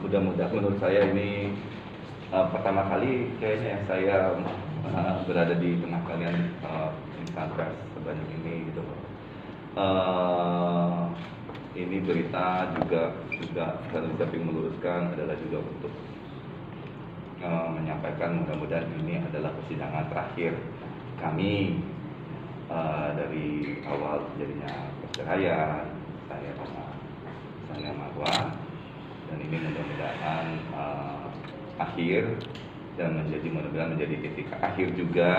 mudah-mudahan menurut saya ini pertama kali kayaknya yang saya berada di tengah kalian insan pers sebanyak ini gitu. Ini berita juga harus kami meluruskan adalah juga untuk menyampaikan mudah-mudahan ini adalah persidangan terakhir kami dari awal terjadinya perceraian saya sama Sania Marwan, dan ini mudah-mudahan akhir dan mudah-mudahan menjadi titik akhir juga,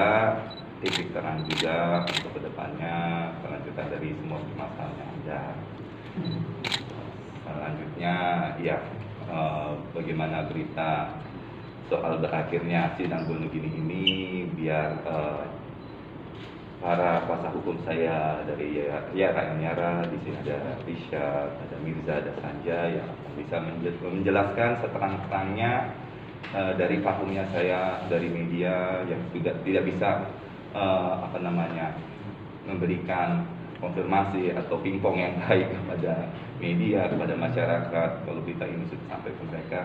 titik terang juga untuk kedepannya kelanjutan dari semua permasalahan yang ada. Selanjutnya ya bagaimana berita soal berakhirnya sidang Gonogini ini, biar para kuasa hukum saya dari Yara, di sini ada Risha, ada Mirza, ada Sanja yang akan bisa menjelaskan seterang-terangnya dari pahumnya saya dari media yang juga tidak bisa memberikan konfirmasi atau pingpong yang baik kepada media, kepada masyarakat kalau berita ini sudah sampai ke mereka.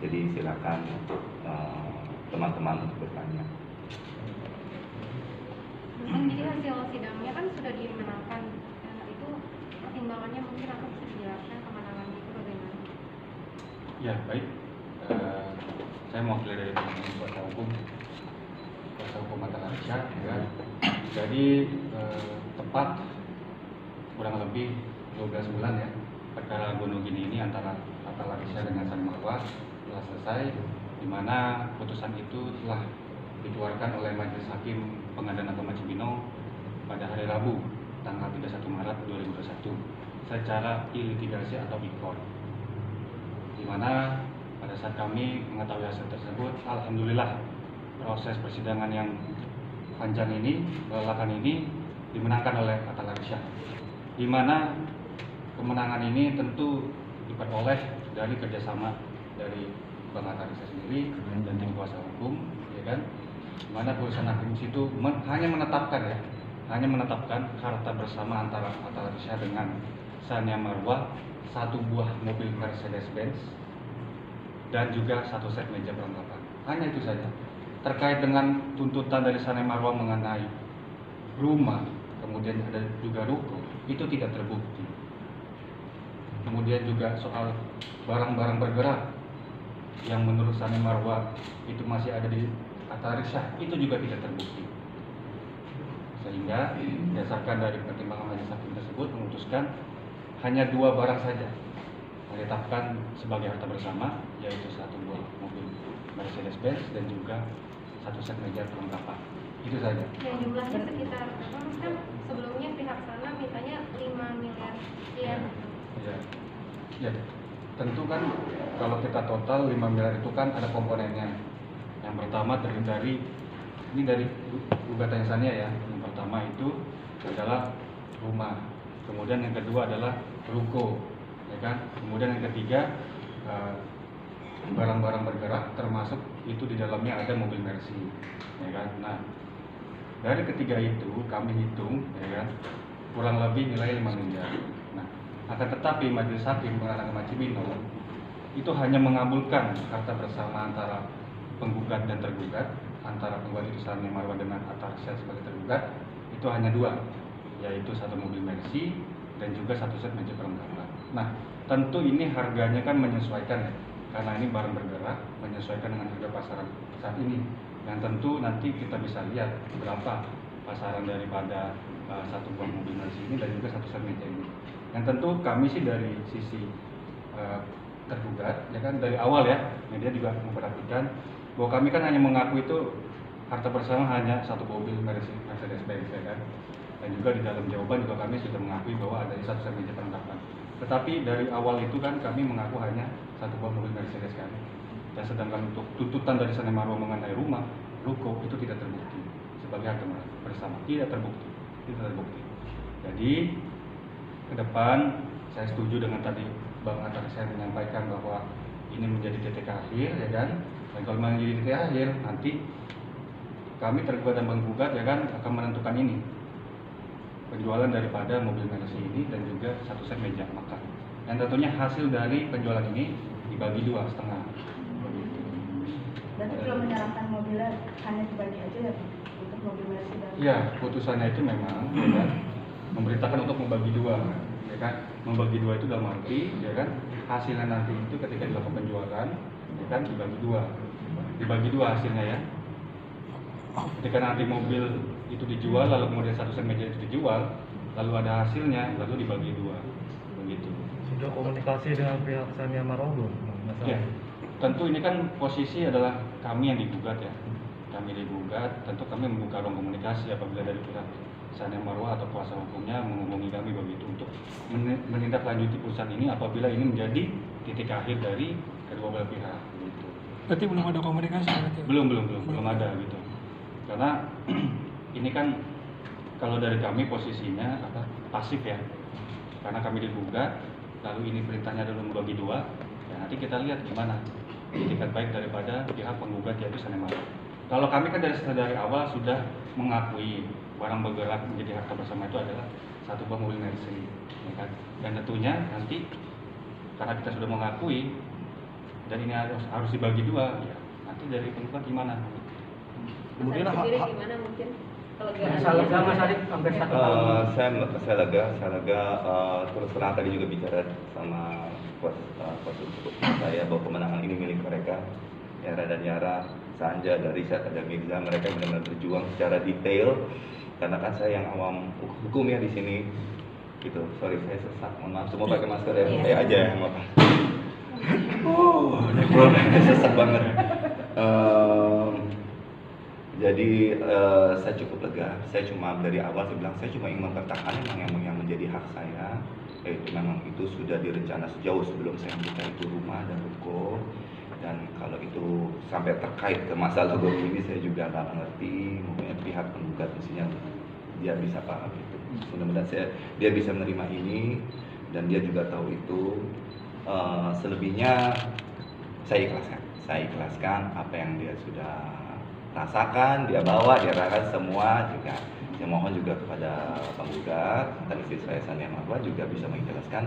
Jadi silakan untuk teman-teman untuk bertanya. Jadi hasil sidangnya kan sudah dimenangkan, itu pertimbangannya mungkin akan bisa dijelaskan kemenangan itu bagaimana? Ya baik, saya mewakili dari kuasa hukum Atal Arisha ya. Jadi tepat kurang lebih 12 bulan ya perkara Gonogini ini antara Atal Arisha dengan Sania Marwan telah selesai, di mana putusan itu telah dikeluarkan oleh Majelis Hakim Pengadilan Agama Cibinong pada hari Rabu tanggal 31 Maret 2021 secara ilitigasi atau ikor, di mana pada saat kami mengetahui hasil tersebut, alhamdulillah proses persidangan yang panjang ini, melelahkan ini dimenangkan oleh Atal Arisha, di mana kemenangan ini tentu diperoleh dari kerjasama dari Bang Atal Arisha sendiri dan tim kuasa hukum, ya kan? Mana putusan hakim situ hanya menetapkan harta bersama antara Atal Arisha dengan Sania Marwan, satu buah mobil Mercedes-Benz dan juga satu set meja perlengkapan. Hanya itu saja. Terkait dengan tuntutan dari Sania Marwan mengenai rumah, kemudian ada juga ruko, itu tidak terbukti. Kemudian juga soal barang-barang bergerak yang menurut Sania Marwan itu masih ada di Atal Arisha, itu juga tidak terbukti. Sehingga berdasarkan dari pertimbangan majelis hakim tersebut memutuskan hanya dua barang saja ditetapkan sebagai harta bersama, yaitu satu buah mobil Mercedes-Benz dan juga satu set meja perlengkapan. Itu saja. Yang jumlahnya sekitar kan sebelumnya pihak sana mintanya 5 miliar sekian. Ya, tentu kan kalau kita total 5 miliar itu kan ada komponennya. Yang pertama dari gugatan Sania ya. Yang pertama itu adalah rumah. Kemudian yang kedua adalah ruko, ya kan? Kemudian yang ketiga barang-barang bergerak, termasuk itu di dalamnya ada mobil Mercy, ya kan? Nah, dari ketiga itu kami hitung, ya kan, kurang lebih nilai 5 miliar. Nah, akan tetapi Majelis Hakim Pengadilan Agama Cibinong itu hanya mengabulkan harta bersama antara penggugat dan tergugat, antara penggugat itu Sania Marwan dengan Atal Arisha sebagai tergugat, itu hanya dua, yaitu satu mobil Mercy dan juga satu set meja perlengkapan. Nah, tentu ini harganya kan menyesuaikan ya, karena ini barang bergerak, menyesuaikan dengan harga pasaran saat ini. Yang tentu nanti kita bisa lihat berapa pasaran daripada satu buah mobil Mercy ini dan juga satu set meja ini. Yang tentu kami sih dari sisi tergugat, ya kan dari awal ya, media juga memperhatikan bahwa kami kan hanya mengaku itu harta bersama hanya satu mobil Mercedes-Benz, ya kan. Dan juga di dalam jawaban juga kami sudah mengakui bahwa ada satu set meja perlengkapan. Tetapi dari awal itu kan kami mengaku hanya satu buah mobil Mercedes kan. Dan sedangkan untuk tuntutan dari Sania Marwan mengenai rumah, ruko itu tidak terbukti sebagai harta bersama, tidak terbukti. Jadi ke depan saya setuju dengan tadi Bang Atal Arisha menyampaikan bahwa ini menjadi titik akhir, ya kan. Dan kalau menjadi titik akhir, nanti kami tergugat dan penggugat, ya kan, akan menentukan ini penjualan daripada mobil Mercy ini dan juga satu set meja makan. Dan tentunya hasil dari penjualan ini dibagi 2,5. Berarti belum menyerahkan mobilnya, hanya dibagi aja ya Pak, untuk mobil Mercy dan Ya, putusannya itu memang ya kan, memberitakan untuk membagi 2, ya kan. Membagi 2 itu dalam arti, ya kan, hasilnya nanti itu ketika dilakukan penjualan, ya kan, dibagi 2 hasilnya ya. Ketika nanti mobil itu dijual, lalu kemudian satu set meja itu dijual, lalu ada hasilnya, lalu dibagi 2, begitu. Sudah komunikasi dengan pihak Sania Marwah belum? Ya, tentu ini kan posisi adalah kami yang digugat ya. Kami digugat, tentu kami membuka ruang komunikasi apabila dari pihak Sania Marwah atau kuasa hukumnya menghubungi kami begitu untuk menindaklanjuti putusan ini apabila ini menjadi titik akhir dari kedua belah pihak gitu. Berarti belum ada komunikasi berarti? Belum ada gitu. Karena ini kan kalau dari kami posisinya pasif ya. Karena kami digugat, lalu ini perintahnya adalah membagi 2, ya nanti kita lihat gimana itikat baik daripada pihak penggugat yaitu Sania Marwah. Kalau kami kan dari awal sudah mengakui barang bergerak menjadi harta bersama itu adalah satu buah mobil Mercy, ya kan? Dan tentunya nanti karena kita sudah mengakui dan ini harus dibagi 2, ya nanti dari penggugat gimana? Kemudian sendiri gimana mungkin kelegaan? Bisa lega Mas Arik hampir 1 tahun. Saya lega. Terus terang tadi juga bicara sama kuasa hukum saya bahwa kemenangan ini milik mereka. Yara dan Yara, Sanja, dari Risat, ada Mirza, mereka benar-benar berjuang secara detail. Karena kan saya yang awam hukum ya di sini. Gitu. Sorry saya sesak. Mohon maaf. Semua pakai masker ya. Saya aja yang apa. Sesak banget. Jadi saya cukup lega. Saya cuma dari awal saya bilang saya cuma ingin mempertahankan yang menjadi hak saya. Yaitu memang itu sudah direncana sejauh sebelum saya membuka itu rumah dan ruko. Dan kalau itu sampai terkait ke masalah hukum ini saya juga nggak mengerti. Mungkin pihak penggugat mestinya dia bisa paham itu. Mudah-mudahan dia bisa menerima ini dan dia juga tahu itu. Selebihnya saya ikhlaskan apa yang dia sudah rasakan, dia bawa, dia rasakan semua juga. Saya mohon juga kepada penggugat, mantan istri saya Sania Marwah juga bisa menjelaskan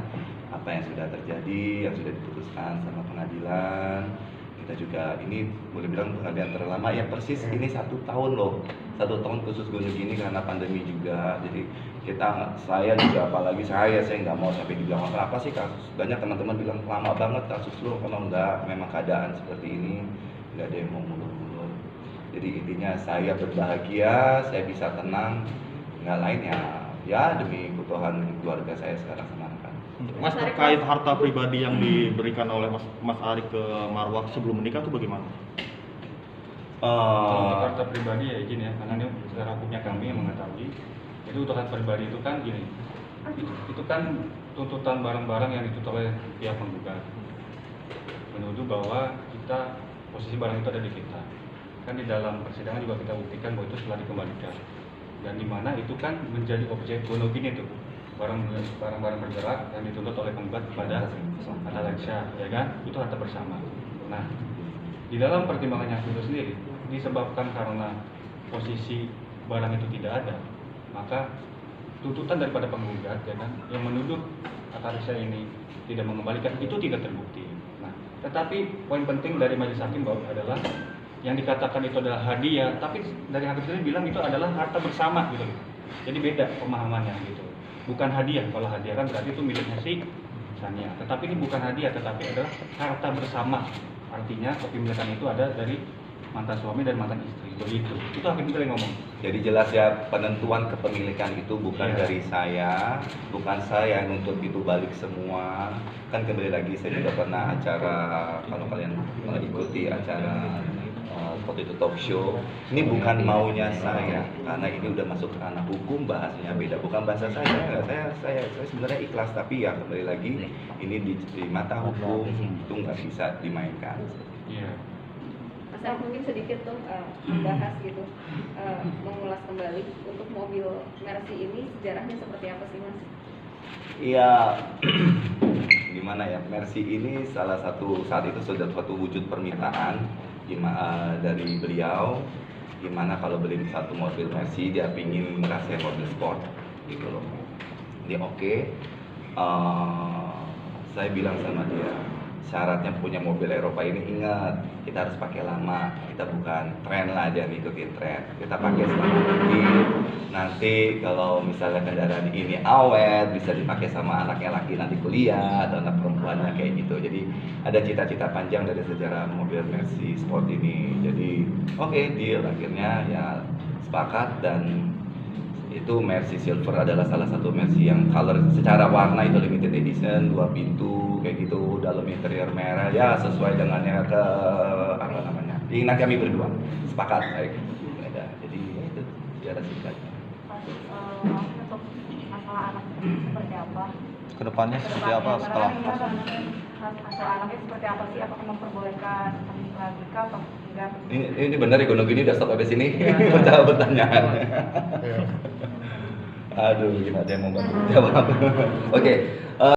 apa yang sudah terjadi, yang sudah diputuskan sama pengadilan. Kita juga ini boleh bilang pengadilan terlama ya persis ini 1 tahun loh, 1 tahun khusus gunung gini karena pandemi juga. Jadi saya juga apalagi saya nggak mau sampai dibilang apa sih kasus. Banyak teman-teman bilang lama banget kasus lo, kalau nggak memang keadaan seperti ini nggak ada yang mau mulur-mulur. Jadi intinya saya berbahagia, saya bisa tenang, nggak lain ya demi kebutuhan keluarga saya sekarang senangkan. Mas, terkait harta pribadi yang diberikan oleh Mas Arik ke Marwah sebelum menikah itu bagaimana? Kalau untuk harta pribadi ya izin ya, karena ini secara hukumnya kami yang mengetahui. Jadi untuk harta pribadi itu kan gini, itu kan tuntutan barang-barang yang dituntut oleh pihak penggugat, menuduh bahwa posisi barang itu ada di kita. Kan di dalam persidangan juga kita buktikan bahwa itu setelah dikembalikan dan di mana itu kan menjadi objek gonogin itu barang-barang bergerak yang dituntut oleh penggugat kepada Alexa, ya kan, itu harta bersama. Nah, di dalam pertimbangannya itu sendiri disebabkan karena posisi barang itu tidak ada, maka tuntutan daripada penggugat, ya kan, yang menuduh Alexa ini tidak mengembalikan itu tidak terbukti. Nah, tetapi poin penting dari majelis hakim bahwa adalah yang dikatakan itu adalah hadiah, tapi dari hakim sendiri bilang itu adalah harta bersama gitu. Jadi beda pemahamannya gitu. Bukan hadiah, kalau hadiah kan berarti itu miliknya si Sania. Tetapi ini bukan hadiah, tetapi adalah harta bersama. Artinya kepemilikan itu ada dari mantan suami dan mantan istri. Begitu. Itu hakim sendiri ngomong. Jadi jelas ya, penentuan kepemilikan itu bukan dari saya, bukan saya yang nuntut itu balik semua. Kan kembali lagi saya juga pernah acara, kalau kalian mengikuti acara waktu itu talk show, ini bukan maunya saya karena ini udah masuk ke ranah hukum, bahasanya beda, bukan bahasa saya. Saya sebenarnya ikhlas, tapi ya kembali lagi ini di mata hukum itu nggak bisa dimainkan. Iya. Mas Arik mungkin sedikit tuh membahas gitu, mengulas kembali untuk mobil Mercy ini sejarahnya seperti apa sih Mas? Iya, gimana ya, Mercy ini salah satu saat itu sudah suatu wujud permintaan dari beliau, gimana kalau beli satu mobil Mercy dia pingin ngerasain mobil sport gitu loh. Dia oke. Saya bilang sama dia, syaratnya punya mobil Eropa ini, ingat kita harus pakai lama, kita bukan tren lah aja ngikutin tren, kita pakai selama mungkin. Nanti kalau misalnya kendaraan ini awet bisa dipakai sama anaknya laki nanti kuliah atau anak perempuannya kayak gitu. Jadi ada cita-cita panjang dari sejarah mobil Mercy Sport ini. Jadi oke, deal, akhirnya ya sepakat, dan itu Mercy Silver adalah salah satu Mercy yang color secara warna itu limited edition, 2 pintu kayak gitu, dalam interior merah ya sesuai dengannya ke apa namanya, keinginan kami berdua sepakat baik. Jadi ya itu secara singkat. Untuk masalah anak seperti apa? Kedepannya seperti apa setelah Masalah anaknya seperti apa sih? Apakah memperbolehkan lagi kah atau enggak? Ini benar ya gini udah stop sampai sini pertanyaan. Aduh, gimana dia mau bantu jawab. Oke.